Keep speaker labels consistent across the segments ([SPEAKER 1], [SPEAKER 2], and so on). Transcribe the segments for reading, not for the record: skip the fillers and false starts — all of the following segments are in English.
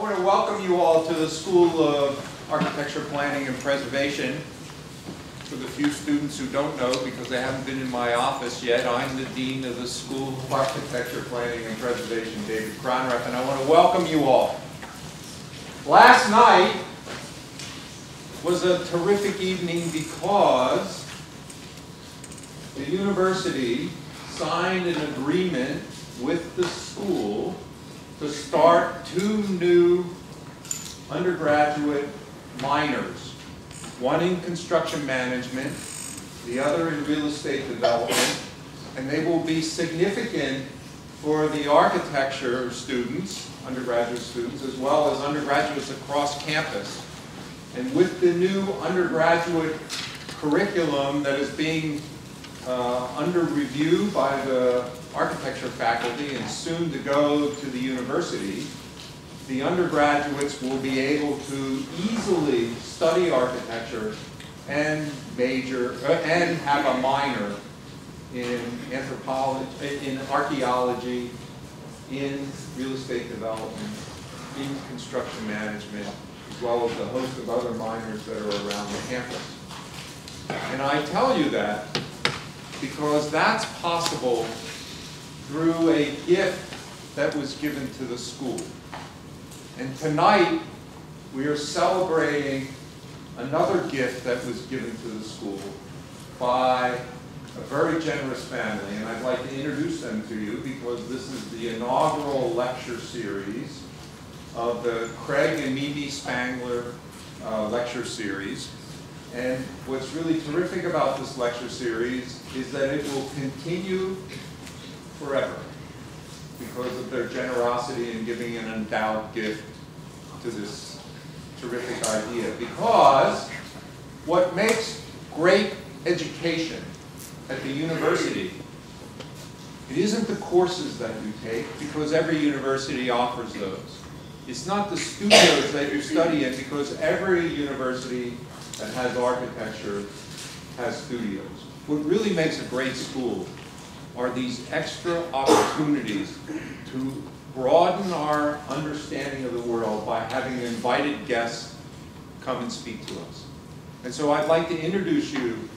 [SPEAKER 1] want to welcome you all to the School of Architecture, Planning, and Preservation. For the few students who don't know, because they haven't been in my office yet, I'm the Dean of the School of Architecture, Planning, and Preservation, David Cronrath, and I want to welcome you all. Last night was a terrific evening because the university signed an agreement with the school to start 2 new undergraduate minors, one in construction management, the other in real estate development, and they will be significant for the architecture students, undergraduate students, as well as undergraduates across campus. And with the new undergraduate curriculum that is being under review by the architecture faculty and soon to go to the university, the undergraduates will be able to easily study architecture and major and have a minor in anthropology, in archaeology, in real estate development, in construction management, as well as a host of other minors that are around the campus. And I tell you that because that's possible through a gift that was given to the school. And tonight, we are celebrating another gift that was given to the school by a very generous family. And I'd like to introduce them to you because this is the inaugural lecture series of the Craig and Evie Spangler lecture series. And what's really terrific about this lecture series is that it will continue forever because of their generosity in giving an endowed gift to this terrific idea. Because what makes great education at the university, it isn't the courses that you take, because every university offers those. It's not the studios that you study in, because every university that has architecture has studios. What really makes a great school are these extra opportunities to broaden our understanding of the world by having invited guests come and speak to us. And so I'd like to introduce you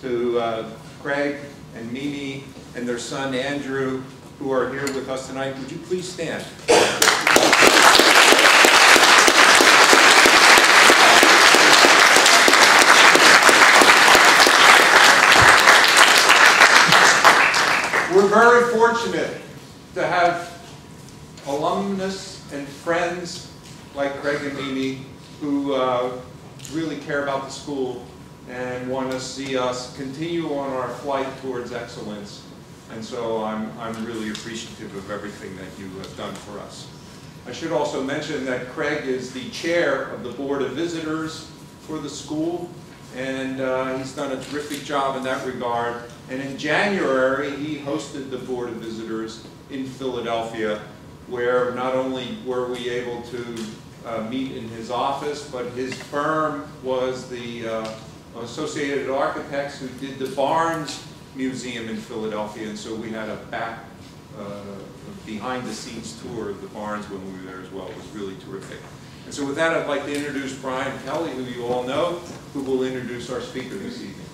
[SPEAKER 1] to Craig and Mimi and their son Andrew, who are here with us tonight. Would you please stand? We're very fortunate to have alumnus and friends like Craig and Mimi who really care about the school and want to see us continue on our flight towards excellence. And so I'm really appreciative of everything that you have done for us. I should also mention that Craig is the chair of the Board of Visitors for the school, and he's done a terrific job in that regard. And in January, he hosted the Board of Visitors in Philadelphia, where not only were we able to meet in his office, but his firm was the Associated Architects who did the Barnes Museum in Philadelphia, and so we had a behind-the-scenes tour of the Barnes when we were there as well. It was really terrific. And so with that, I'd like to introduce Brian Kelly, who you all know, who will introduce our speaker this evening.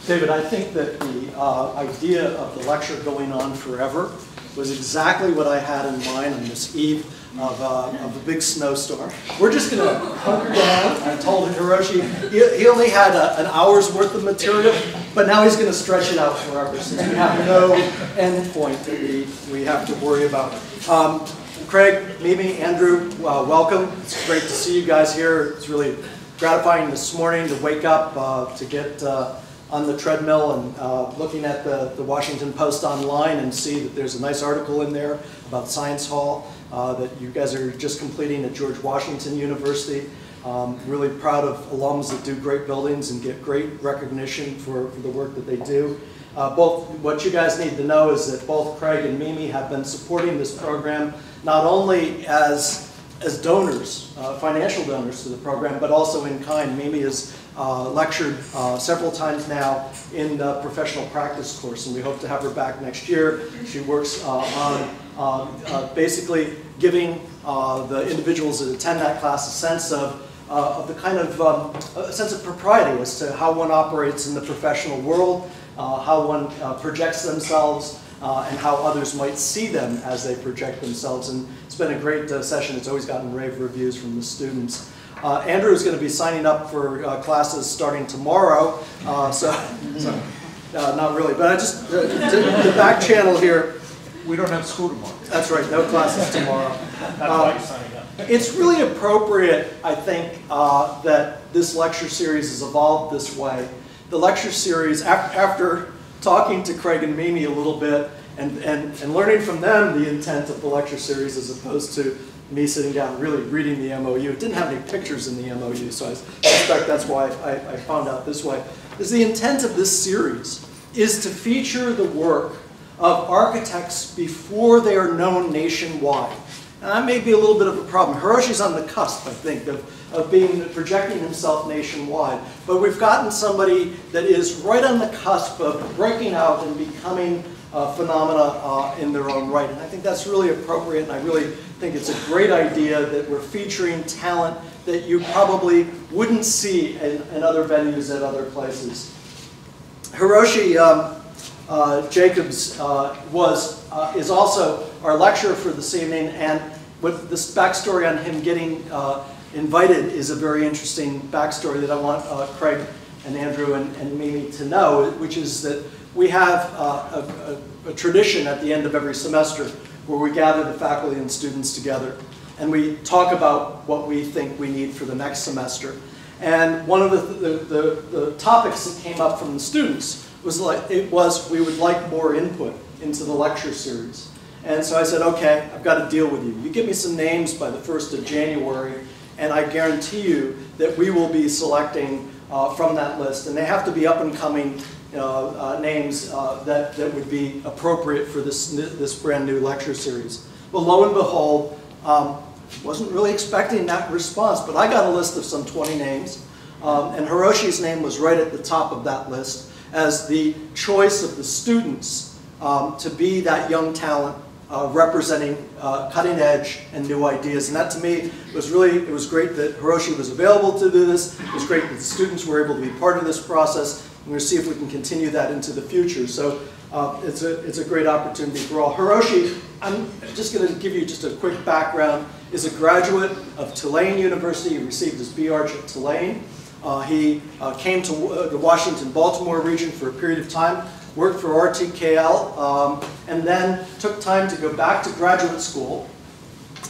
[SPEAKER 2] David, I think that the idea of the lecture going on forever was exactly what I had in mind on this eve of a big snowstorm. We're just going to hunker down. I told Hiroshi he only had an hour's worth of material, but now he's going to stretch it out forever since we have no end point that we have to worry about. Craig, Mimi, Andrew, welcome. It's great to see you guys here. It's really gratifying this morning to wake up, to get on the treadmill and looking at the Washington Post online and see that there's a nice article in there about Science Hall that you guys are just completing at George Washington University. Really proud of alums that do great buildings and get great recognition for the work that they do. What you guys need to know is that both Craig and Mimi have been supporting this program not only as donors, financial donors to the program, but also in kind. Mimi has lectured several times now in the professional practice course, and we hope to have her back next year. She works on basically giving the individuals that attend that class a sense of the kind of a sense of propriety as to how one operates in the professional world, how one projects themselves, and how others might see them as they project themselves. And it's been a great session. It's always gotten rave reviews from the students. Andrew is going to be signing up for classes starting tomorrow, so not really. But I just the back channel here.
[SPEAKER 1] We don't have school tomorrow.
[SPEAKER 2] That's right, no classes tomorrow.
[SPEAKER 3] That's why you're signing up.
[SPEAKER 2] It's really appropriate, I think, that this lecture series has evolved this way. The lecture series, after talking to Craig and Mimi a little bit and learning from them the intent of the lecture series as opposed to me sitting down really reading the MOU. It didn't have any pictures in the MOU, so I suspect that's why I found out this way. Is the intent of this series is to feature the work of architects before they are known nationwide. And that may be a little bit of a problem. Hiroshi's on the cusp, I think, of projecting himself nationwide. But we've gotten somebody that is right on the cusp of breaking out and becoming a phenomena in their own right. And I think that's really appropriate, and I really think it's a great idea that we're featuring talent that you probably wouldn't see in other venues at other places. Hiroshi Jacobs is also our lecturer for this evening, and with this backstory on him getting invited is a very interesting backstory that I want Craig and Andrew and Mimi to know, which is that we have a tradition at the end of every semester where we gather the faculty and students together and we talk about what we think we need for the next semester. And one of the topics that came up from the students was we would like more input into the lecture series. And so I said, okay, I've got to deal with you. You give me some names by the 1st of January, and I guarantee you that we will be selecting from that list. And they have to be up-and-coming names that would be appropriate for this brand new lecture series. Well, lo and behold, wasn't really expecting that response, but I got a list of some 20 names, and Hiroshi's name was right at the top of that list as the choice of the students to be that young talent representing cutting edge and new ideas. And that to me was it was great that Hiroshi was available to do this. It was great that the students were able to be part of this process. And we're going to see if we can continue that into the future. So it's a great opportunity for all. Hiroshi, I'm just going to give you just a quick background, is a graduate of Tulane University. He received his B.Arch at Tulane. He came to the Washington-Baltimore region for a period of time, worked for RTKL, and then took time to go back to graduate school.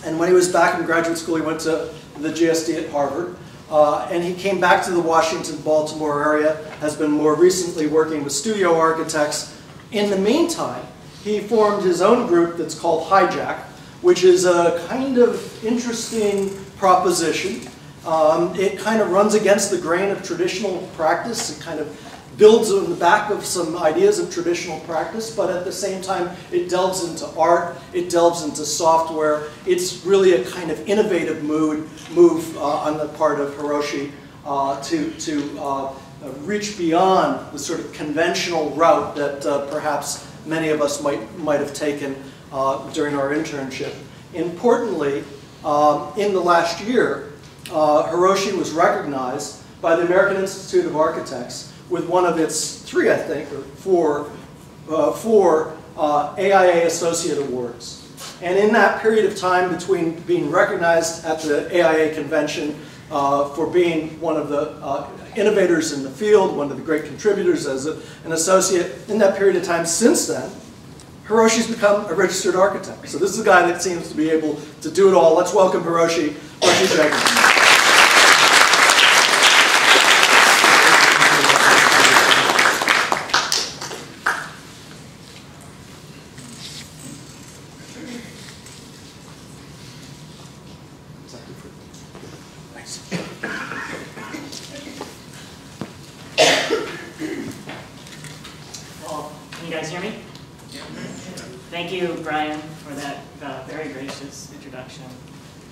[SPEAKER 2] And when he was back in graduate school, he went to the GSD at Harvard. And he came back to the Washington-Baltimore area, has been more recently working with studio architects. In the meantime, he formed his own group that's called Hijack, which is a kind of interesting proposition. It kind of runs against the grain of traditional practice. It kind of builds on the back of some ideas of traditional practice, but at the same time, it delves into art, it delves into software. It's really a kind of innovative move on the part of Hiroshi to reach beyond the sort of conventional route that perhaps many of us might have taken during our internship. Importantly, in the last year, Hiroshi was recognized by the American Institute of Architects with one of its three, I think, or four AIA Associate Awards. And in that period of time between being recognized at the AIA convention for being one of the innovators in the field, one of the great contributors as an associate, in that period of time since then, Hiroshi's become a registered architect. So this is a guy that seems to be able to do it all. Let's welcome Hiroshi Jacobs.
[SPEAKER 4] Thank you, Brian, for that very gracious introduction.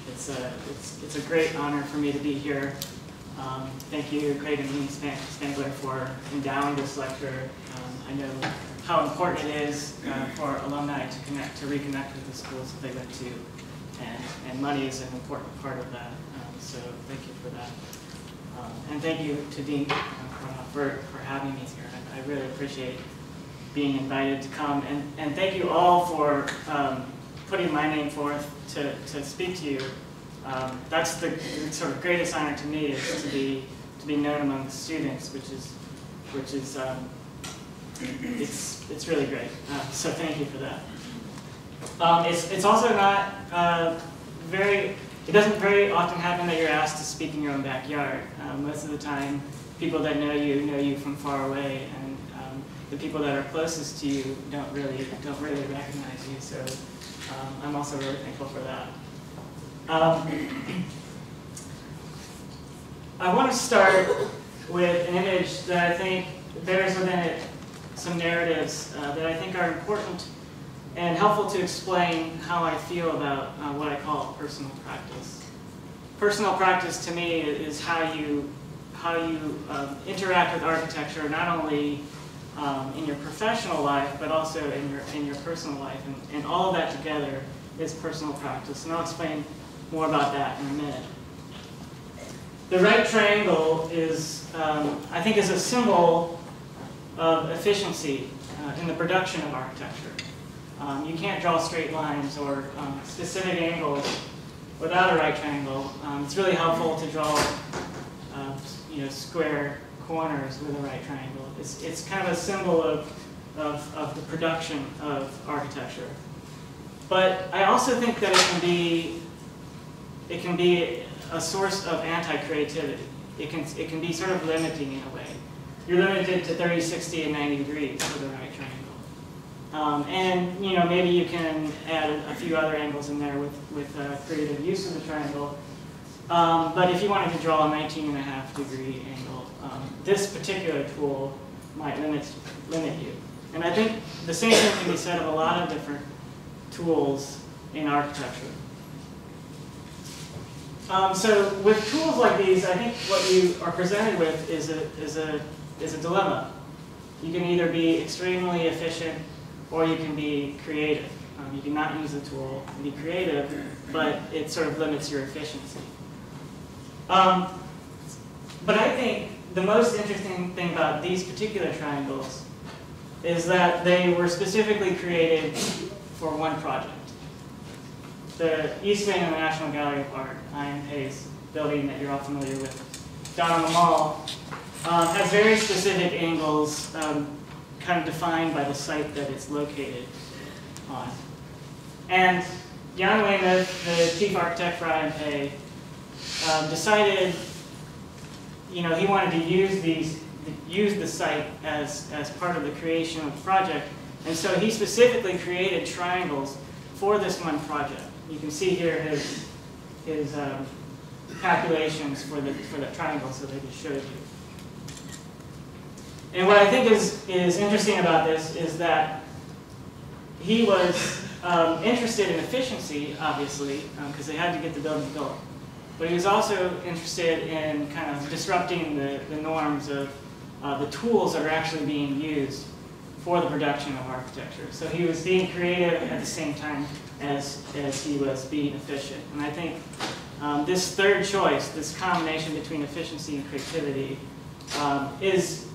[SPEAKER 4] It's a great honor for me to be here. Thank you, Craig and Dean Spangler, for endowing this lecture. I know how important it is for alumni to reconnect with the schools that they went to, and money is an important part of that. So thank you for that. And thank you to Dean for having me here. I really appreciate being invited to come. And thank you all for putting my name forth to speak to you. That's the sort of greatest honor to me, is to be known among the students, which is it's really great. So thank you for that. It's also not it doesn't very often happen that you're asked to speak in your own backyard. Most of the time, people that know you from far away, and the people that are closest to you don't really recognize you. So I'm also really thankful for that. I want to start with an image that I think bears within it some narratives that I think are important and helpful to explain how I feel about what I call personal practice. Personal practice to me is how you interact with architecture, not only in your professional life, but also in your personal life, and all of that together is personal practice. And I'll explain more about that in a minute. The right triangle is, I think, is a symbol of efficiency in the production of architecture. You can't draw straight lines or specific angles without a right triangle. It's really helpful to draw square corners with a right triangle. It's kind of a symbol of the production of architecture. But I also think that it can be a source of anti-creativity. It can be sort of limiting in a way. You're limited to 30, 60, and 90 degrees with a right triangle. And maybe you can add a few other angles in there with creative use of the triangle. But if you wanted to draw a 19.5 degree angle, this particular tool might limit you. And I think the same thing can be said of a lot of different tools in architecture. So with tools like these, I think what you are presented with is a dilemma. You can either be extremely efficient, or you can be creative. You can not use the tool and be creative, but it sort of limits your efficiency. But I think the most interesting thing about these particular triangles is that they were specifically created for one project. The East Wing of the National Gallery of Art, IMP's building that you're all familiar with, down on the mall, has very specific angles kind of defined by the site that it's located on. And Jan Weymouth, the chief architect for IMP, decided he wanted to use the site as part of the creation of the project, and so he specifically created triangles for this one project. You can see here his calculations for the triangles that I just showed you. And what I think is interesting about this is that he was interested in efficiency, obviously, because they had to get the building built. But he was also interested in kind of disrupting the norms of the tools that are actually being used for the production of architecture. So he was being creative at the same time as he was being efficient. And I think this third choice, this combination between efficiency and creativity, is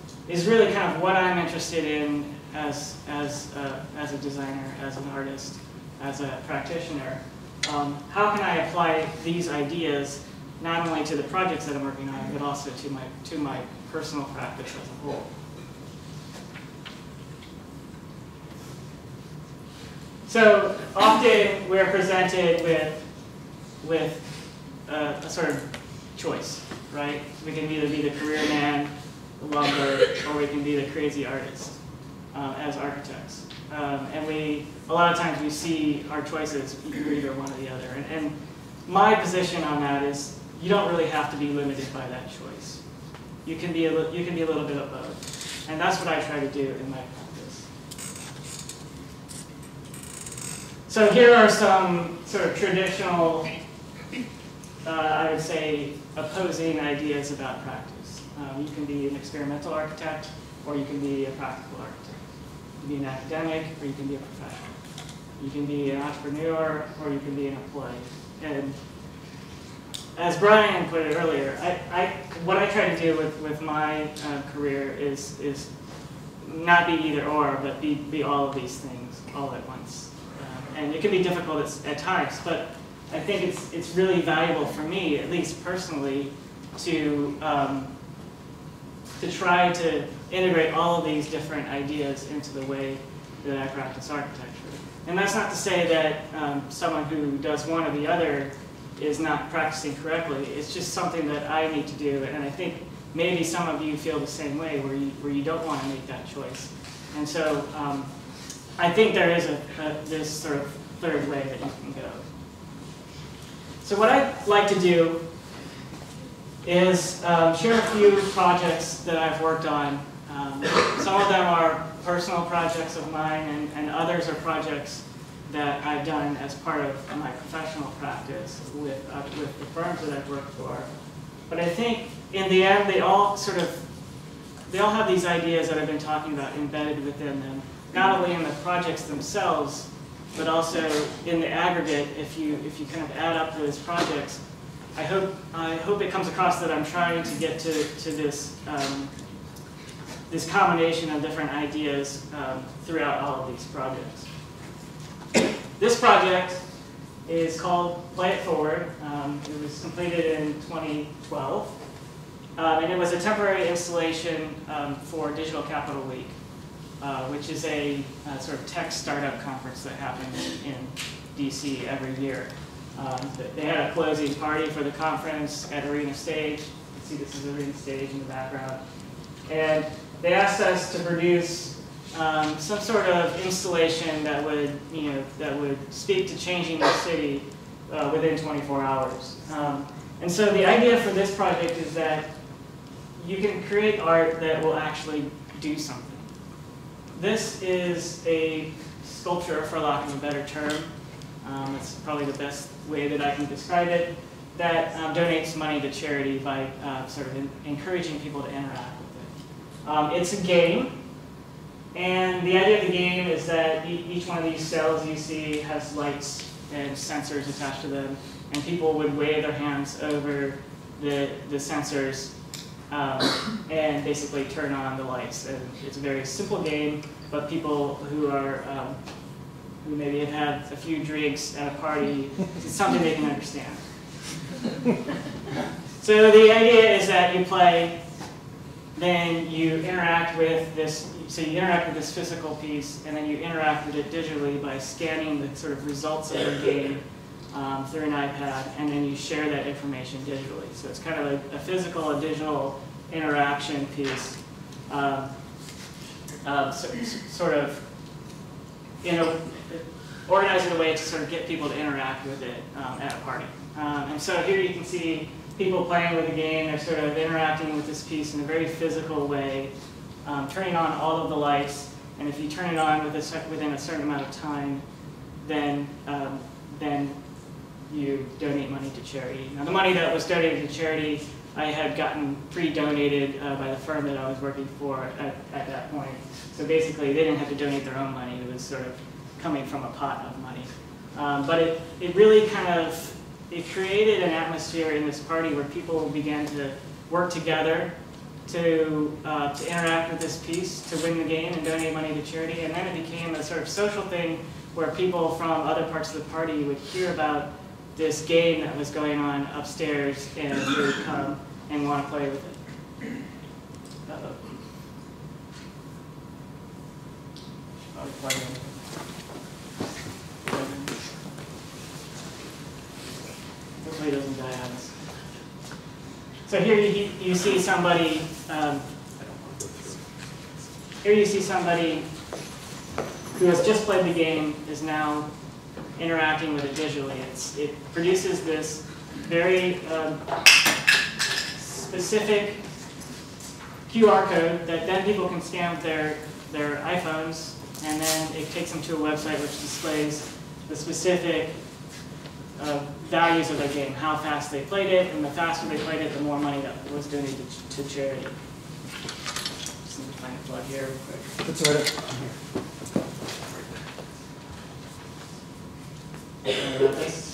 [SPEAKER 4] really kind of what I'm interested in as a designer, as an artist, as a practitioner. How can I apply these ideas not only to the projects that I'm working on, but also to my personal practice as a whole? So often we're presented with a sort of choice, right? We can either be the career man, the lumber, or we can be the crazy artist as architects. And a lot of times we see our choices, either one or the other. And my position on that is you don't really have to be limited by that choice. You can be a little bit of both. And that's what I try to do in my practice. So here are some sort of traditional, I would say, opposing ideas about practice. You can be an experimental architect, or you can be a practical architect. You can be an academic, or you can be a professional. You can be an entrepreneur, or you can be an employee. And as Brian put it earlier, what I try to do with my career is not be either or, but be all of these things all at once. And it can be difficult at times, but I think it's really valuable for me, at least personally, to try to integrate all of these different ideas into the way that I practice architecture. And that's not to say that someone who does one or the other is not practicing correctly. It's just something that I need to do, and I think maybe some of you feel the same way, where you don't want to make that choice. And so I think there is this sort of third way that you can go. So what I'd like to do is share a few projects that I've worked on. Some of them are personal projects of mine, and others are projects that I've done as part of my professional practice with the firms that I've worked for. But I think in the end, they all have these ideas that I've been talking about embedded within them, not only in the projects themselves, but also in the aggregate. If you kind of add up those projects, I hope it comes across that I'm trying to get to this this combination of different ideas throughout all of these projects. This project is called Play It Forward. It was completed in 2012, and it was a temporary installation for Digital Capital Week, which is a sort of tech startup conference that happens in DC every year. They had a closing party for the conference at Arena Stage. You can see this is Arena Stage in the background. And they asked us to produce some sort of installation that would speak to changing the city within 24 hours. And so the idea for this project is that you can create art that will actually do something. This is a sculpture, for lack of a better term. That's probably the best way that I can describe it, that donates money to charity by sort of encouraging people to interact with it. It's a game, and the idea of the game is that each one of these cells you see has lights and sensors attached to them, and people would wave their hands over the sensors and basically turn on the lights. And it's a very simple game, but people who maybe have had a few drinks at a party, it's something they can understand. So the idea is that you play, then you interact with this, so you interact with this physical piece, and then you interact with it digitally by scanning the sort of results of the game through an iPad, and then you share that information digitally. So it's kind of a physical and digital interaction piece, sort of, organized in a way to sort of get people to interact with it at a party. And so here you can see people playing with the game. They're sort of interacting with this piece in a very physical way, turning on all of the lights. And if you turn it on within a certain amount of time, then you donate money to charity. Now, the money that was donated to charity, I had gotten pre-donated by the firm that I was working for at that point. So basically, they didn't have to donate their own money. It was sort of coming from a pot of money. But it really kind of, it created an atmosphere in this party where people began to work together to interact with this piece, to win the game and donate money to charity. And then it became a sort of social thing where people from other parts of the party would hear about this game that was going on upstairs, and they would come and want to play with it. Hopefully it doesn't die on us. So here you see somebody. Here you see somebody who has just played the game, is now interacting with it digitally. It produces this very specific QR code that then people can scan with their iPhones, and then it takes them to a website which displays the specific values of their game, how fast they played it, and the faster they played it, the more money that was donated to charity. Just need to find a plug here real quick.
[SPEAKER 2] That's right here.
[SPEAKER 4] Sorry about this.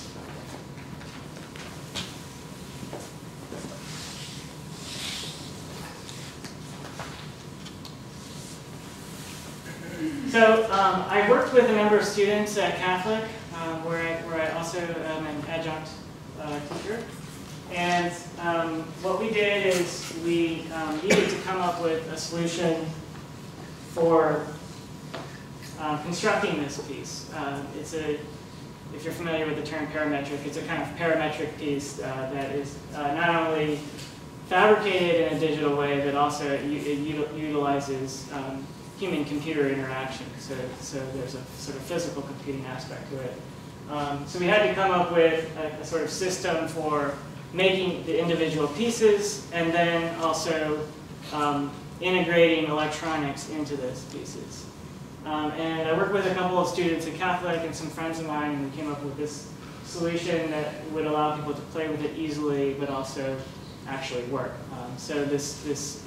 [SPEAKER 4] So I worked with a number of students at Catholic, where I also am an adjunct teacher. And what we did is we needed to come up with a solution for constructing this piece. If you're familiar with the term parametric, it's a kind of parametric piece that is not only fabricated in a digital way, but also it utilizes human-computer interaction. So there's a sort of physical computing aspect to it. So we had to come up with a sort of system for making the individual pieces and then also integrating electronics into those pieces. And I worked with a couple of students at Catholic and some friends of mine, and we came up with this solution that would allow people to play with it easily, but also actually work. So this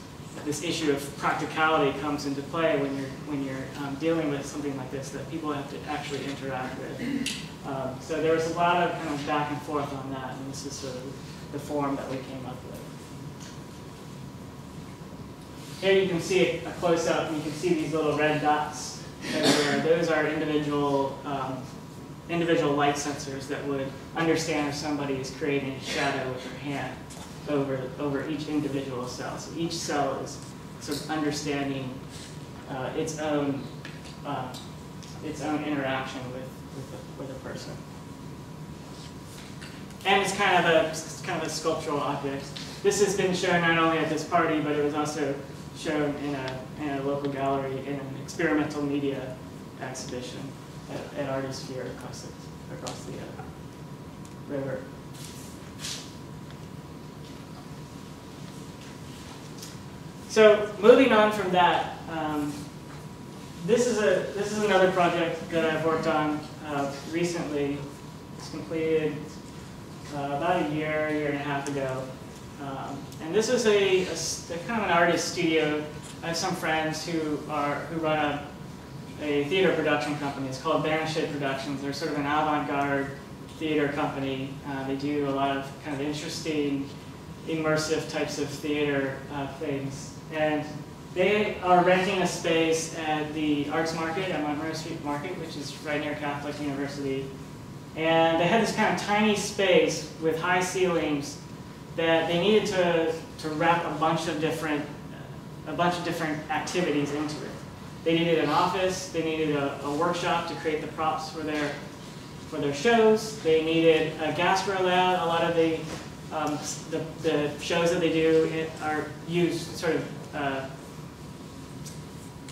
[SPEAKER 4] issue of practicality comes into play when you're dealing with something like this that people have to actually interact with. So there was a lot of kind of back and forth on that, and this is sort of the form that we came up with. Here you can see a close-up, and you can see these little red dots everywhere. Those are individual light sensors that would understand if somebody is creating a shadow with their hand over each individual cell. So each cell is sort of understanding its own interaction with a person. And it's kind of a sculptural object. This has been shown not only at this party, but it was also shown in a local gallery in an experimental media exhibition at Artisphere across the river. So moving on from that, this is another project that I've worked on recently. It's completed about a year and a half ago. And this is a kind of an artist studio. I have some friends who run a theater production company. It's called Banished Productions. They're sort of an avant-garde theater company. They do a lot of kind of interesting, immersive types of theater things. And they are renting a space at the Arts Market, at Monroe Street Market, which is right near Catholic University. And they had this kind of tiny space with high ceilings that they needed to wrap a bunch of different activities into it. They needed an office. They needed a workshop to create the props for their shows. They needed a gastro lab. A lot of the shows that they do are used sort of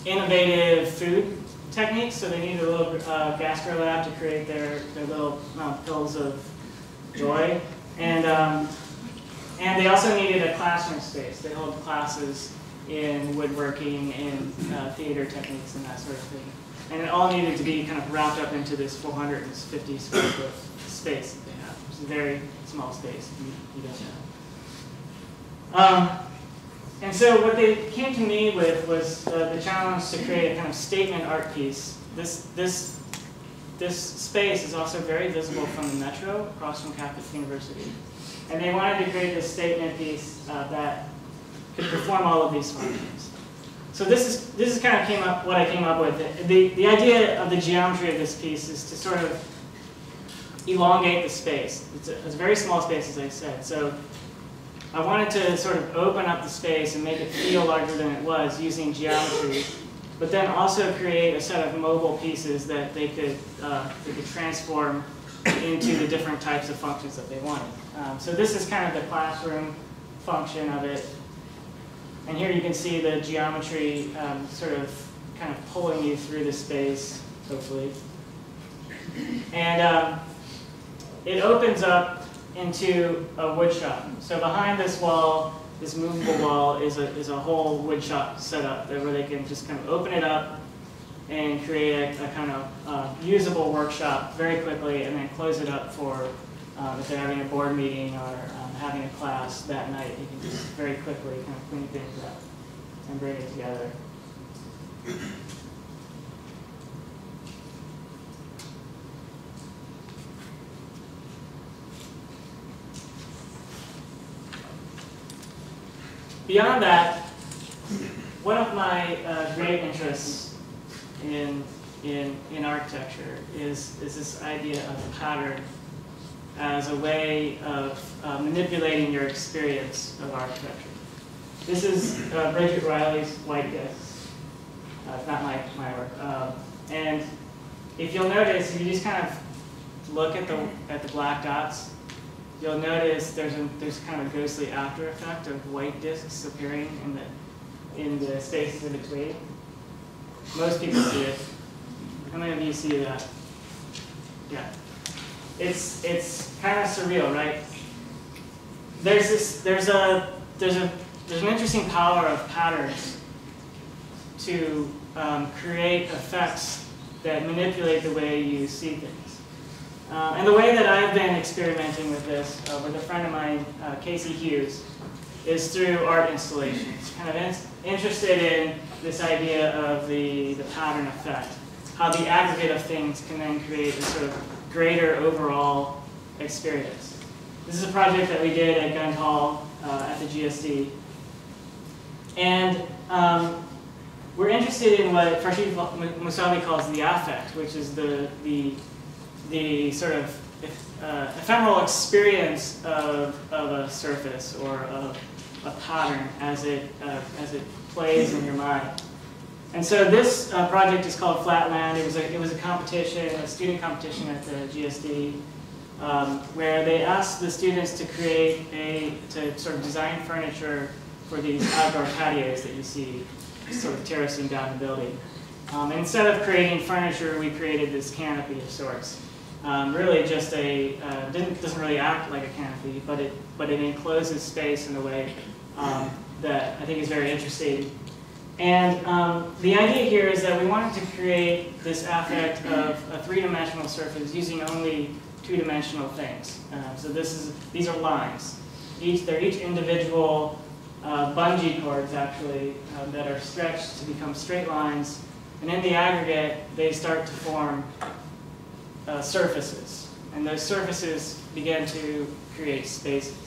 [SPEAKER 4] innovative food techniques. So they needed a little gastro lab to create their little pills of joy. And they also needed a classroom space. They hold classes in woodworking and theater techniques and that sort of thing. And it all needed to be kind of wrapped up into this 450 square foot space that they have. It's a very small space, you don't know. And so what they came to me with was the challenge to create a kind of statement art piece. This space is also very visible from the metro across from Catholic University. And they wanted to create this statement piece that could perform all of these functions. So this is kind of what I came up with. The idea of the geometry of this piece is to sort of elongate the space. It's a very small space, as I said. So I wanted to sort of open up the space and make it feel larger than it was using geometry, but then also create a set of mobile pieces that they could transform into the different types of functions that they wanted. So this is kind of the classroom function of it. And here you can see the geometry sort of kind of pulling you through the space, hopefully. And it opens up into a wood shop. So behind this wall, this movable wall, is a whole wood shop set up there where they can just kind of open it up and create a kind of usable workshop very quickly and then close it up for if they're having a board meeting or having a class that night, you can just very quickly kind of clean things up and bring it together. Beyond that, one of my great interests in architecture is this idea of pattern as a way of manipulating your experience of architecture. This is Bridget Riley's white discs. It's not my work. And if you'll notice, if you just kind of look at the black dots, you'll notice there's kind of a ghostly after effect of white discs appearing in the spaces in between. Most people see it. How many of you see that? Yeah. It's kind of surreal, right? There's an interesting power of patterns to create effects that manipulate the way you see things. And the way that I've been experimenting with this with a friend of mine, Casey Hughes, is through art installations. Kind of interested in this idea of the pattern effect, how the aggregate of things can then create a sort of greater overall experience. This is a project that we did at Gun Hall at the GSD. And we're interested in what Farshid Musavi calls the affect, which is the sort of ephemeral experience of a surface or of a pattern as it plays in your mind. And so this project is called Flatland. It was a competition, a student competition at the GSD, where they asked the students to sort of design furniture for these outdoor patios that you see sort of terracing down the building. And instead of creating furniture, we created this canopy of sorts. Really just doesn't really act like a canopy, but it encloses space in a way that I think is very interesting. And the idea here is that we wanted to create this affect of a three-dimensional surface using only two-dimensional things. So these are lines. They're each individual bungee cords, actually, that are stretched to become straight lines. And in the aggregate, they start to form surfaces. And those surfaces begin to create spaces.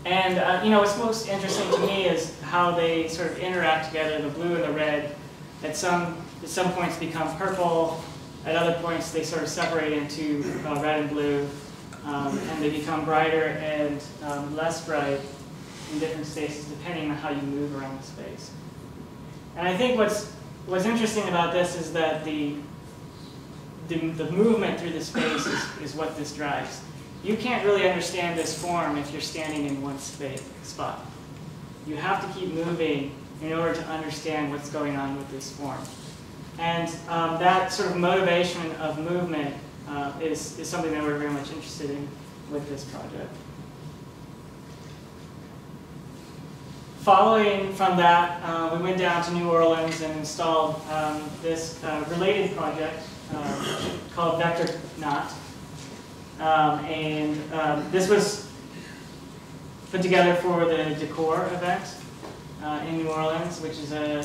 [SPEAKER 4] And what's most interesting to me is how they sort of interact together. The blue and the red at some points become purple. At other points, they sort of separate into red and blue. And they become brighter and less bright in different spaces, depending on how you move around the space. And I think what's interesting about this is that the movement through the space is what this drives. You can't really understand this form if you're standing in one spot. You have to keep moving in order to understand what's going on with this form. And that sort of motivation of movement is something that we're very much interested in with this project. Following from that, we went down to New Orleans and installed this related project called Vector Knot. This was put together for the Decor event in New Orleans, which is an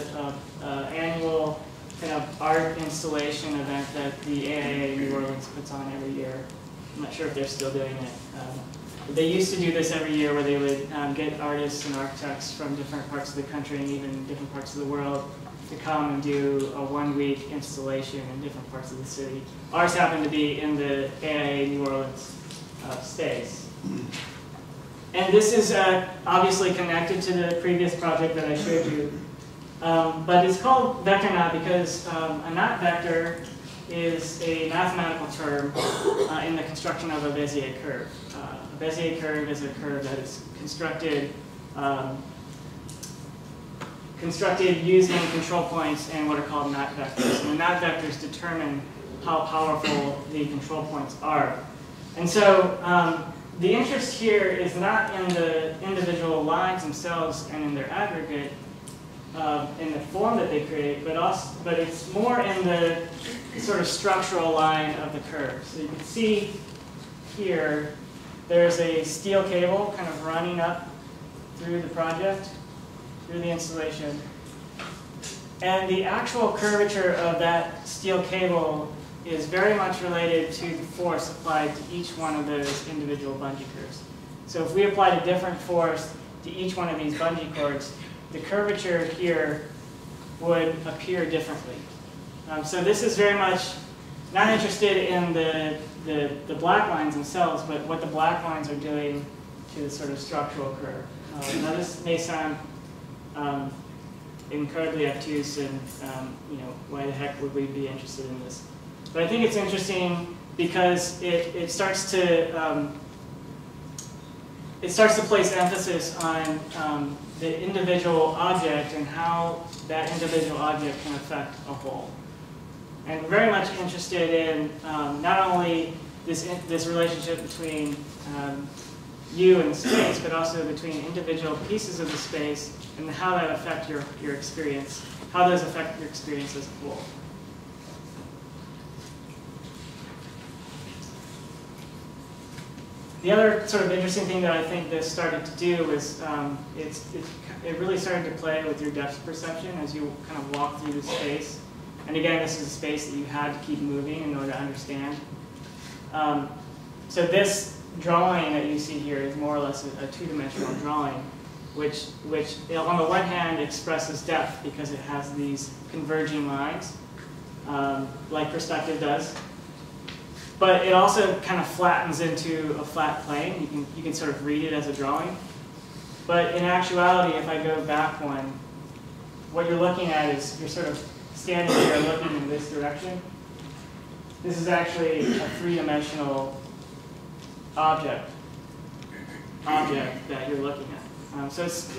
[SPEAKER 4] annual kind of art installation event that the AIA New Orleans puts on every year. I'm not sure if they're still doing it. But they used to do this every year where they would get artists and architects from different parts of the country and even different parts of the world to come and do a one-week installation in different parts of the city. Ours happened to be in the AIA New Orleans space. And this is obviously connected to the previous project that I showed you. But it's called vector knot because a knot vector is a mathematical term in the construction of a Bezier curve. A Bezier curve is a curve that is constructed using control points and what are called knot vectors. And the knot vectors determine how powerful the control points are. And so the interest here is not in the individual lines themselves and in their aggregate, in the form that they create, but it's more in the sort of structural line of the curve. So you can see here, there's a steel cable kind of running up through the project, through the installation. And the actual curvature of that steel cable is very much related to the force applied to each one of those individual bungee cords. So if we applied a different force to each one of these bungee cords, the curvature here would appear differently. So this is very much not interested in the black lines themselves, but what the black lines are doing to the sort of structural curve. Now this may sound incredibly obtuse, and why the heck would we be interested in this? But I think it's interesting because it starts to place emphasis on the individual object and how that individual object can affect a whole. And we're very much interested in not only this relationship between you and the space, but also between individual pieces of the space and how that affect your experience, how those affect your experience as a whole. The other sort of interesting thing that I think this started to do is it really started to play with your depth perception as you kind of walk through the space. And again, this is a space that you had to keep moving in order to understand. So this drawing that you see here is more or less a two-dimensional drawing, which on the one hand expresses depth because it has these converging lines, like perspective does. But it also kind of flattens into a flat plane. You can sort of read it as a drawing. But in actuality, if I go back one, what you're looking at is you're sort of standing here looking in this direction. This is actually a three-dimensional object that you're looking at. So it's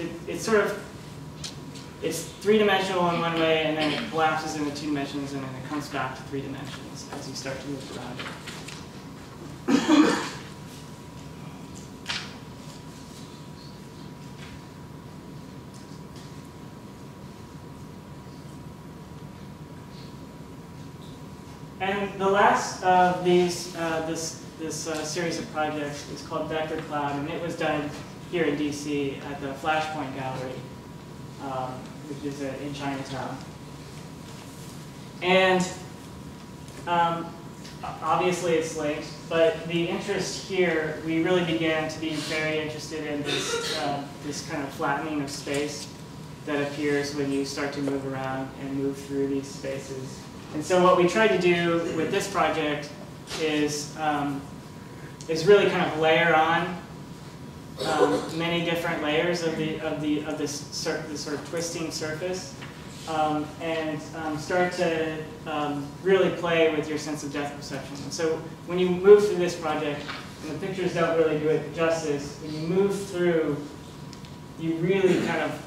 [SPEAKER 4] three-dimensional in one way, and then it collapses into two dimensions, and then it comes back to three dimensions as you start to move around it. And the last of these, this series of projects is called Vector Cloud, and it was done here in DC at the Flashpoint Gallery, which is in Chinatown. And obviously it's linked, but the interest here, we really began to be very interested in this, this kind of flattening of space that appears when you start to move around and move through these spaces. And so what we tried to do with this project is really kind of layer on many different layers of this sort of twisting surface, and start to really play with your sense of depth perception. And so when you move through this project, and the pictures don't really do it justice, when you move through, you really kind of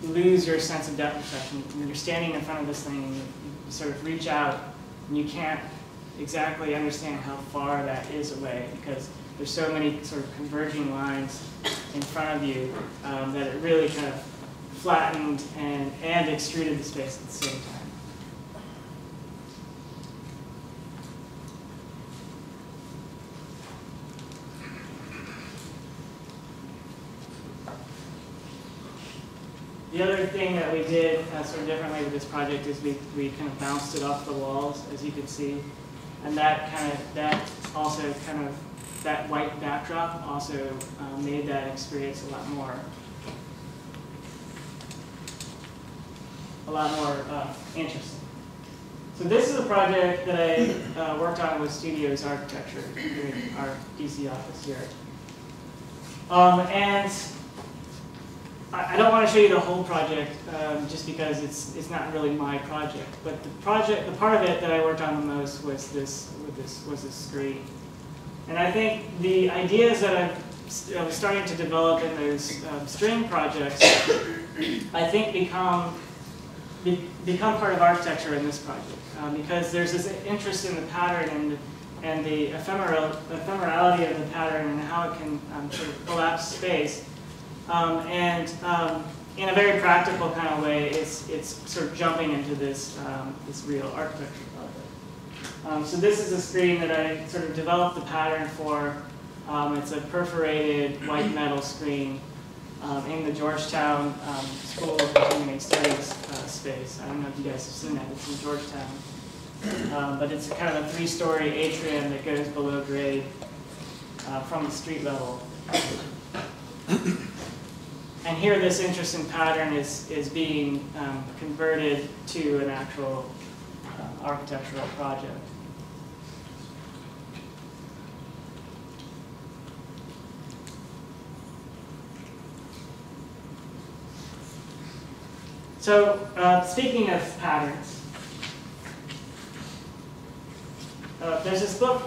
[SPEAKER 4] lose your sense of depth perception. When you're standing in front of this thing, and you sort of reach out, and you can't exactly understand how far that is away because there's so many sort of converging lines in front of you that it really kind of flattened and extruded the space at the same time. The other thing that we did sort of differently with this project is we kind of bounced it off the walls, as you can see, and that white backdrop also made that experience a lot more interesting. So this is a project that I worked on with Studios Architecture in our DC office here, and I don't want to show you the whole project just because it's not really my project. But the part of it that I worked on the most was this screen. And I think the ideas that I was starting to develop in those string projects, I think become part of architecture in this project because there's this interest in the pattern and the ephemerality of the pattern and how it can sort of collapse space. In a very practical kind of way, it's sort of jumping into this real architecture project. So this is a screen that I sort of developed the pattern for. It's a perforated white metal screen in the Georgetown School of Continuing Studies space. I don't know if you guys have seen that. It's in Georgetown. But it's kind of a 3-story atrium that goes below grade from the street level. And here this interesting pattern is being converted to an actual architectural project. So speaking of patterns, there's this book,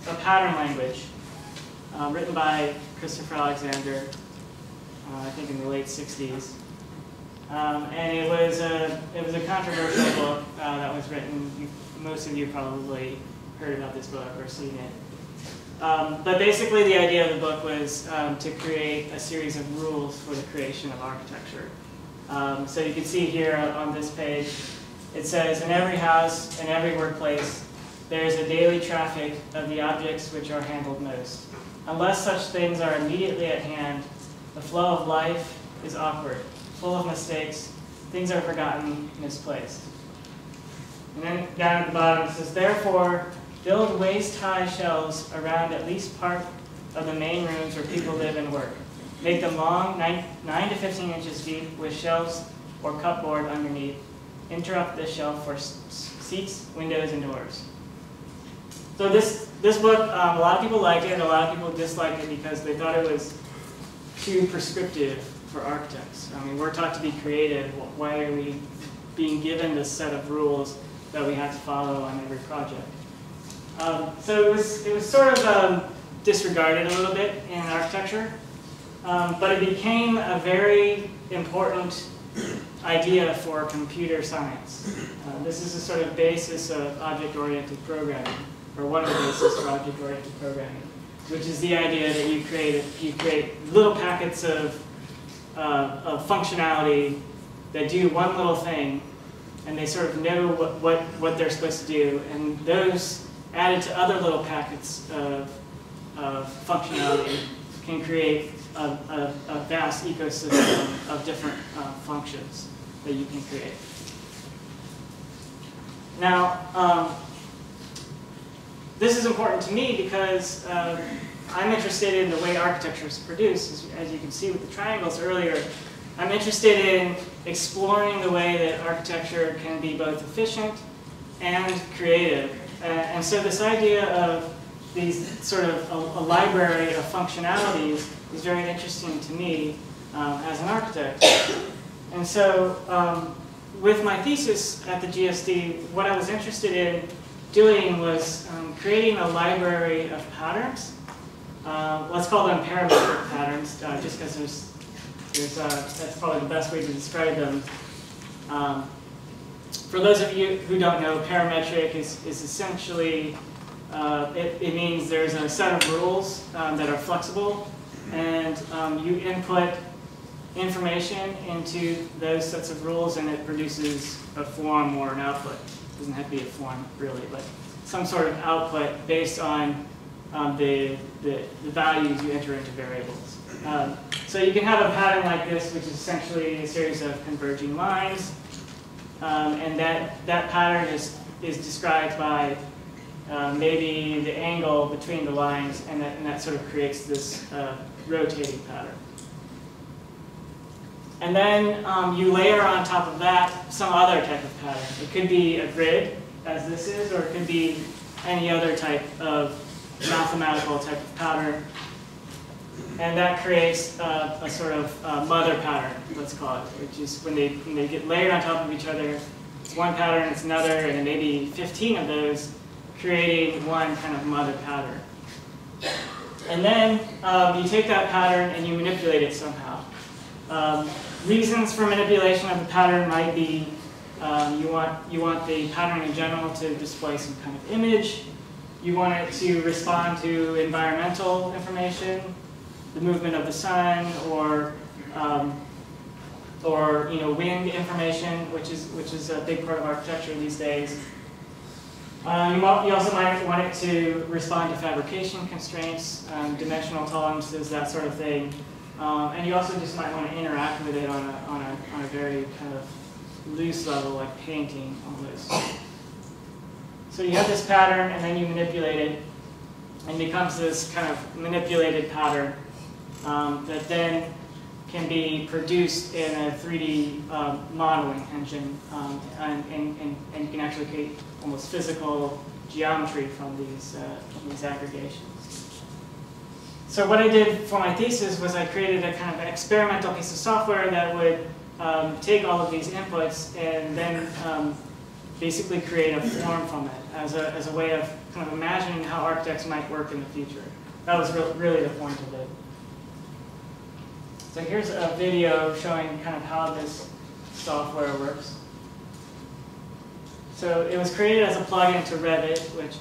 [SPEAKER 4] A Pattern Language, written by Christopher Alexander, I think in the late 60s. And it was a controversial book that was written. Most of you probably heard about this book or seen it. But basically the idea of the book was to create a series of rules for the creation of architecture. So you can see here on this page, it says, in every house and every workplace, there is a daily traffic of the objects which are handled most. Unless such things are immediately at hand, the flow of life is awkward, full of mistakes, things are forgotten, misplaced. And then down at the bottom it says, therefore, build waist-high shelves around at least part of the main rooms where people live and work. Make them long, 9 to 15 inches deep, with shelves or cupboard underneath. Interrupt this shelf for seats, windows, and doors. So this book, a lot of people liked it, and a lot of people disliked it because they thought it was too prescriptive for architects. I mean, we're taught to be creative. Why are we being given this set of rules that we have to follow on every project? So it was sort of disregarded a little bit in architecture. But it became a very important idea for computer science. This is a sort of basis of object-oriented programming, or one of the bases for object-oriented programming, which is the idea that you create little packets of functionality that do one little thing, and they sort of know what they're supposed to do, and those added to other little packets of functionality can create a vast ecosystem of different functions that you can create. Now, this is important to me because I'm interested in the way architecture is produced. As you can see with the triangles earlier, I'm interested in exploring the way that architecture can be both efficient and creative. And so this idea of these sort of a library of functionalities is very interesting to me as an architect. And so with my thesis at the GSD, what I was interested in doing was creating a library of patterns. Let's call them parametric patterns, just because that's probably the best way to describe them. For those of you who don't know, parametric is essentially, it means there's a set of rules that are flexible, and you input information into those sets of rules and it produces a form or an output. It doesn't have to be a form really, but some sort of output based on the values you enter into variables. So you can have a pattern like this, which is essentially a series of converging lines, and that pattern is described by maybe the angle between the lines, and that sort of creates this rotating pattern. And then you layer on top of that some other type of pattern. It could be a grid, as this is, or it could be any other type of mathematical type of pattern. And that creates a sort of mother pattern, let's call it, which is when they get layered on top of each other, it's one pattern, it's another, and then maybe 15 of those, creating one kind of mother pattern. And then you take that pattern and you manipulate it somehow. Reasons for manipulation of the pattern might be you want the pattern in general to display some kind of image. You want it to respond to environmental information, the movement of the sun, or wind information, which is a big part of architecture these days. You also might want it to respond to fabrication constraints, dimensional tolerances, that sort of thing. And you also just might want to interact with it on a very kind of loose level, like painting almost. So you have this pattern, and then you manipulate it, and it becomes this kind of manipulated pattern that then can be produced in a 3D modeling engine, and you can actually create almost physical geometry from these aggregations. So what I did for my thesis was I created a kind of experimental piece of software that would take all of these inputs and then basically create a form from it as a way of kind of imagining how architects might work in the future. That was really the point of it. So here's a video showing kind of how this software works. So it was created as a plugin to Revit, which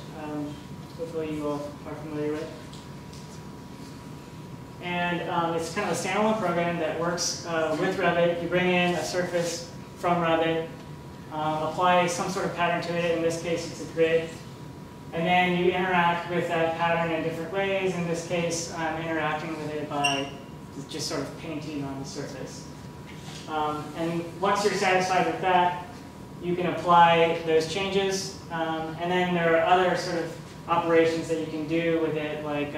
[SPEAKER 4] hopefully you all are familiar with. And it's kind of a standalone program that works with Revit. You bring in a surface from Revit, apply some sort of pattern to it. In this case, it's a grid. And then you interact with that pattern in different ways. In this case, I'm interacting with it by just sort of painting on the surface. And once you're satisfied with that, you can apply those changes. And then there are other sort of operations that you can do with it, like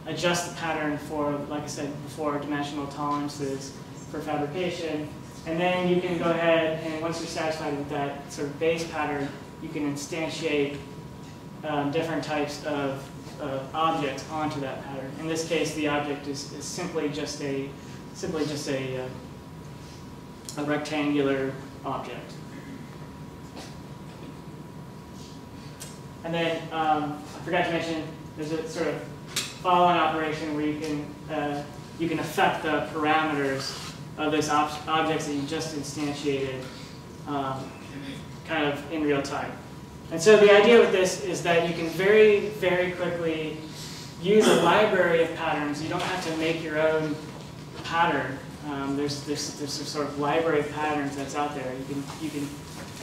[SPEAKER 4] adjust the pattern for, like I said before, dimensional tolerances for fabrication. And then you can go ahead and once you're satisfied with that sort of base pattern, you can instantiate different types of objects onto that pattern. In this case, the object is simply just a rectangular object. And then I forgot to mention there's a sort of follow-on operation where you can affect the parameters of those objects that you just instantiated kind of in real time. And so the idea with this is that you can very, very quickly use a library of patterns. You don't have to make your own pattern. There's a sort of library of patterns that's out there. You can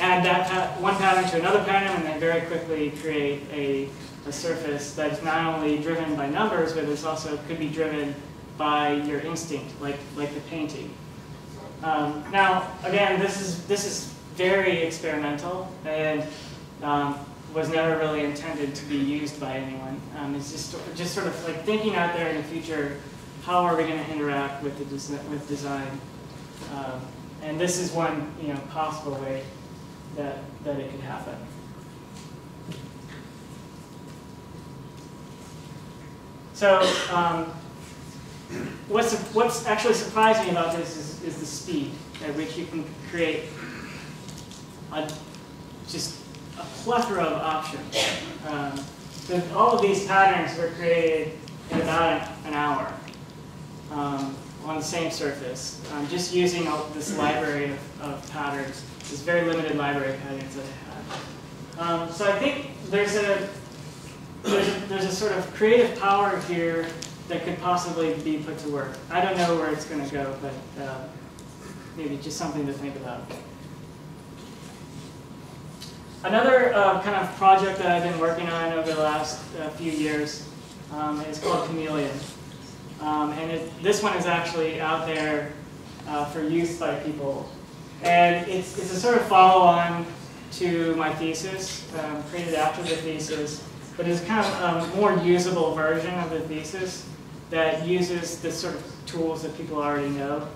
[SPEAKER 4] add that one pattern to another pattern and then very quickly create a surface that's not only driven by numbers, but it's also could be driven by your instinct, like the painting. Now, again, this is very experimental and was never really intended to be used by anyone. It's just sort of like thinking out there in the future, how are we going to interact with design? And this is one possible way that it could happen. So what's actually surprising about this is the speed at which you can create just a plethora of options. So all of these patterns were created in about an hour on the same surface, just using this library of patterns, this very limited library of patterns that I had. So I think there's a sort of creative power here that could possibly be put to work. I don't know where it's going to go, but maybe just something to think about. Another kind of project that I've been working on over the last few years is called Chameleon. And this one is actually out there for use by people. And it's a sort of follow-on to my thesis, created after the thesis, but it's kind of a more usable version of the thesis that uses the sort of tools that people already know.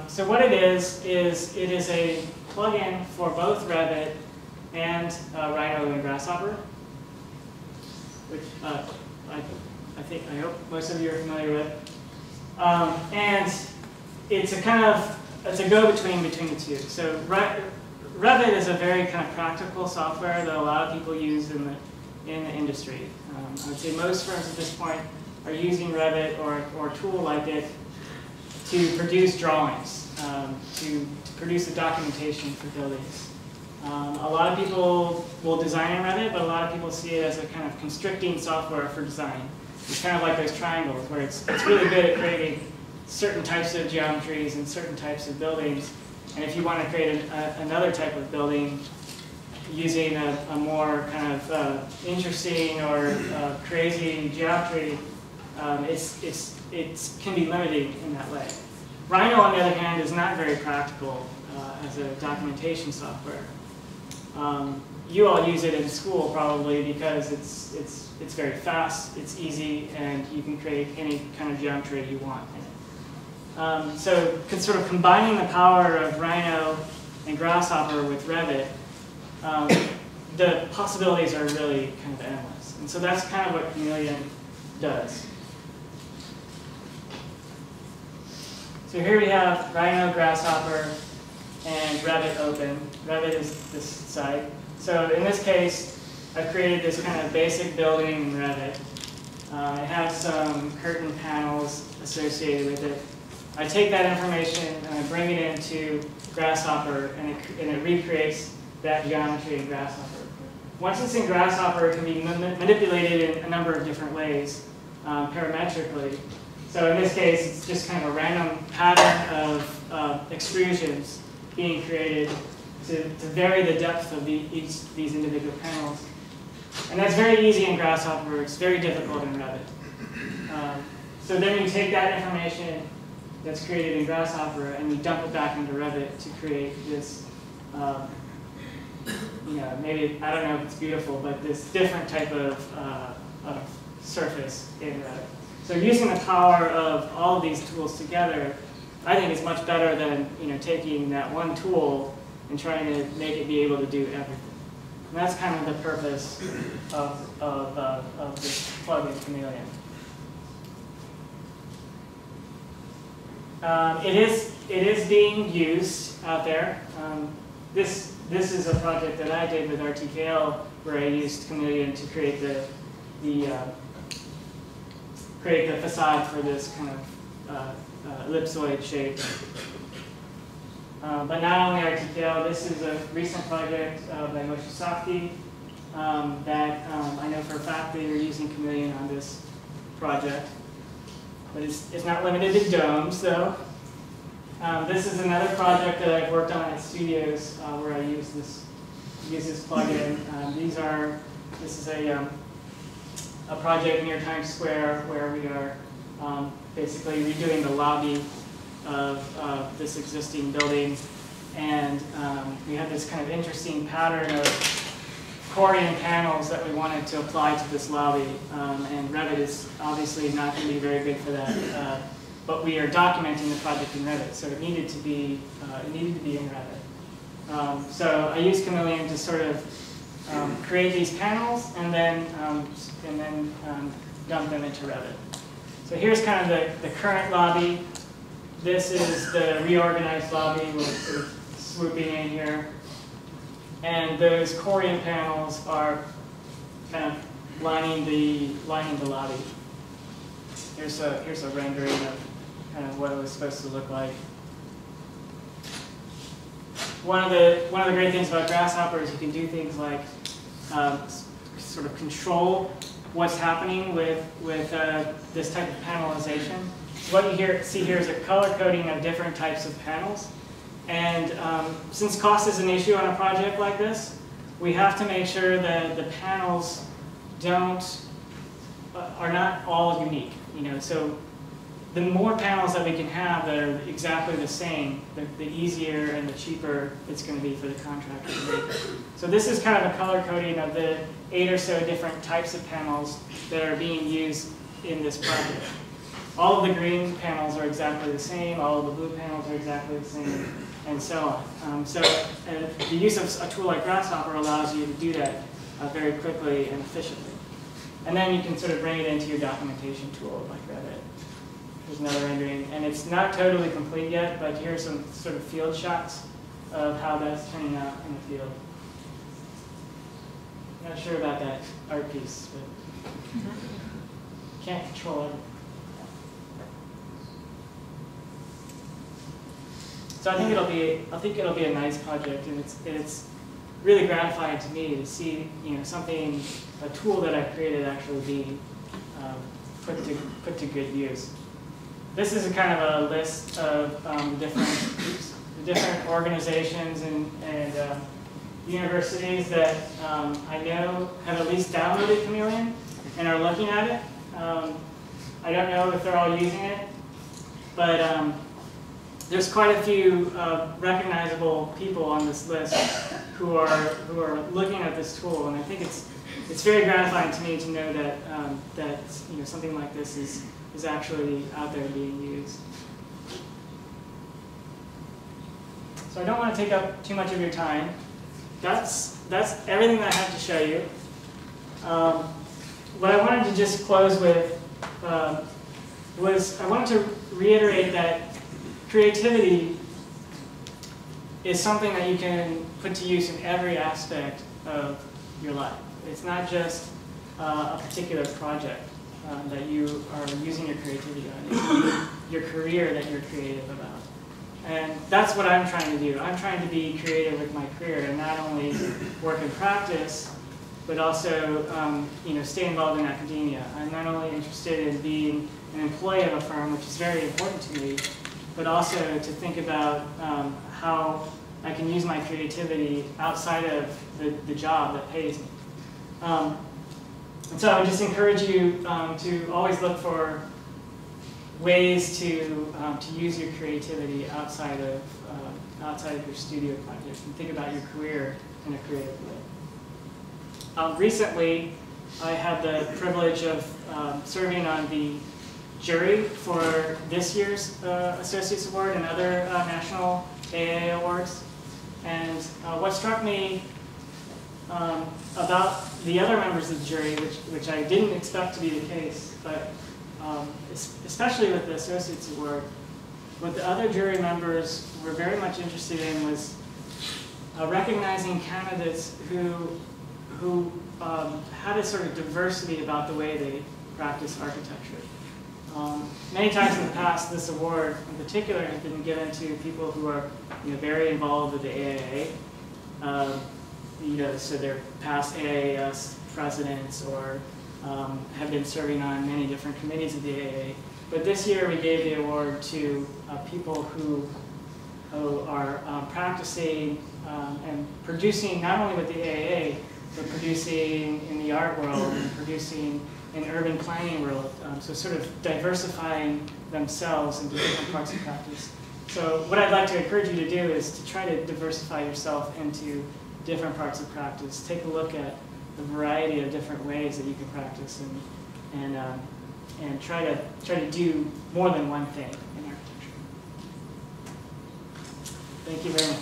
[SPEAKER 4] So what it is it is a plugin for both Revit and Rhino and Grasshopper, which I hope most of you are familiar with. And it's a go-between between the two. So Revit is a very kind of practical software that a lot of people use in the industry. I would say most firms at this point are using Revit or a tool like it to produce drawings, to produce the documentation for buildings. A lot of people will design in Revit, but a lot of people see it as a kind of constricting software for design. It's kind of like those triangles, where it's really good at creating certain types of geometries and certain types of buildings. And if you want to create another type of building, using a more kind of interesting or crazy geometry, it can be limiting in that way. Rhino, on the other hand, is not very practical as a documentation software. You all use it in school probably because it's very fast, it's easy, and you can create any kind of geometry you want in it. So sort of combining the power of Rhino and Grasshopper with Revit, the possibilities are really kind of endless. And so that's kind of what Chameleon does. So here we have Rhino, Grasshopper, and Revit open. Revit is this side. So in this case, I've created this kind of basic building in Revit. It has some curtain panels associated with it. I take that information and I bring it into Grasshopper, and it recreates that geometry in Grasshopper. Once it's in Grasshopper, it can be manipulated in a number of different ways, parametrically. So in this case, it's just kind of a random pattern of extrusions being created to vary the depth of these individual panels. And that's very easy in Grasshopper. It's very difficult in Revit. So then you take that information that's created in Grasshopper and you dump it back into Revit to create this, maybe, I don't know if it's beautiful, but this different type of surface in Revit. So using the power of all of these tools together, I think is much better than taking that one tool and trying to make it be able to do everything. And that's kind of the purpose of this plugin, Chameleon. It is being used out there. This is a project that I did with RTKL where I used Chameleon to create the facade for this kind of ellipsoid shape. But not only RTKL, this is a recent project by Hiroshi that I know for a fact that you're using Chameleon on this project. But it's not limited to domes, though. This is another project that I've worked on at studios where I use this plugin. This is a project near Times Square where we are basically redoing the lobby of this existing building, and we have this kind of interesting pattern of Protean panels that we wanted to apply to this lobby, and Revit is obviously not going to be very good for that, but we are documenting the project in Revit, so it needed to be in Revit. So I used Chameleon to sort of create these panels and then dump them into Revit. So here's kind of the current lobby. This is the reorganized lobby with swooping in here. And those Protean panels are kind of lining the lobby. Here's a rendering of kind of what it was supposed to look like. One of the great things about Grasshopper is you can do things like sort of control what's happening with this type of panelization. What you see here is a color coding of different types of panels. And since cost is an issue on a project like this, we have to make sure that the panels are not all unique. So the more panels that we can have that are exactly the same, the easier and the cheaper it's going to be for the contractor to make it. So this is kind of a color coding of the 8 or so different types of panels that are being used in this project. All of the green panels are exactly the same, all of the blue panels are exactly the same, and so on. So the use of a tool like Grasshopper allows you to do that very quickly and efficiently. And then you can sort of bring it into your documentation tool like Revit. Here's another rendering, and it's not totally complete yet, but here's some sort of field shots of how that's turning out in the field. Not sure about that art piece, but can't control everything. So I think it'll be a nice project, and it's really gratifying to me to see a tool that I created actually being put to good use. This is a kind of a list of the different organizations and universities that I know have at least downloaded Chameleon and are looking at it. I don't know if they're all using it, but there's quite a few recognizable people on this list who are looking at this tool, and I think it's very gratifying to me to know that that something like this is actually out there being used. So I don't want to take up too much of your time. That's everything that I have to show you. What I wanted to just close with was I wanted to reiterate that creativity is something that you can put to use in every aspect of your life. It's not just a particular project that you are using your creativity on. It's your career that you're creative about. And that's what I'm trying to do. I'm trying to be creative with my career and not only work in practice, but also stay involved in academia. I'm not only interested in being an employee of a firm, which is very important to me, but also to think about how I can use my creativity outside of the job that pays me. And so I would just encourage you to always look for ways to use your creativity outside of your studio project and think about your career in a creative way. Recently, I had the privilege of serving on the jury for this year's Associates Award and other national AAA awards. And what struck me about the other members of the jury, which I didn't expect to be the case, but especially with the Associates Award, what the other jury members were very much interested in was recognizing candidates who had a sort of diversity about the way they practice architecture. Many times in the past, this award in particular has been given to people who are very involved with the AAA. So they're past AAS presidents or have been serving on many different committees of the AAA. But this year we gave the award to people who are practicing and producing not only with the AAA, but producing in the art world and producing in urban planning world. So sort of diversifying themselves into different parts of practice. So what I'd like to encourage you to do is to try to diversify yourself into different parts of practice. Take a look at the variety of different ways that you can practice and try to do more than one thing in architecture. Thank you very much.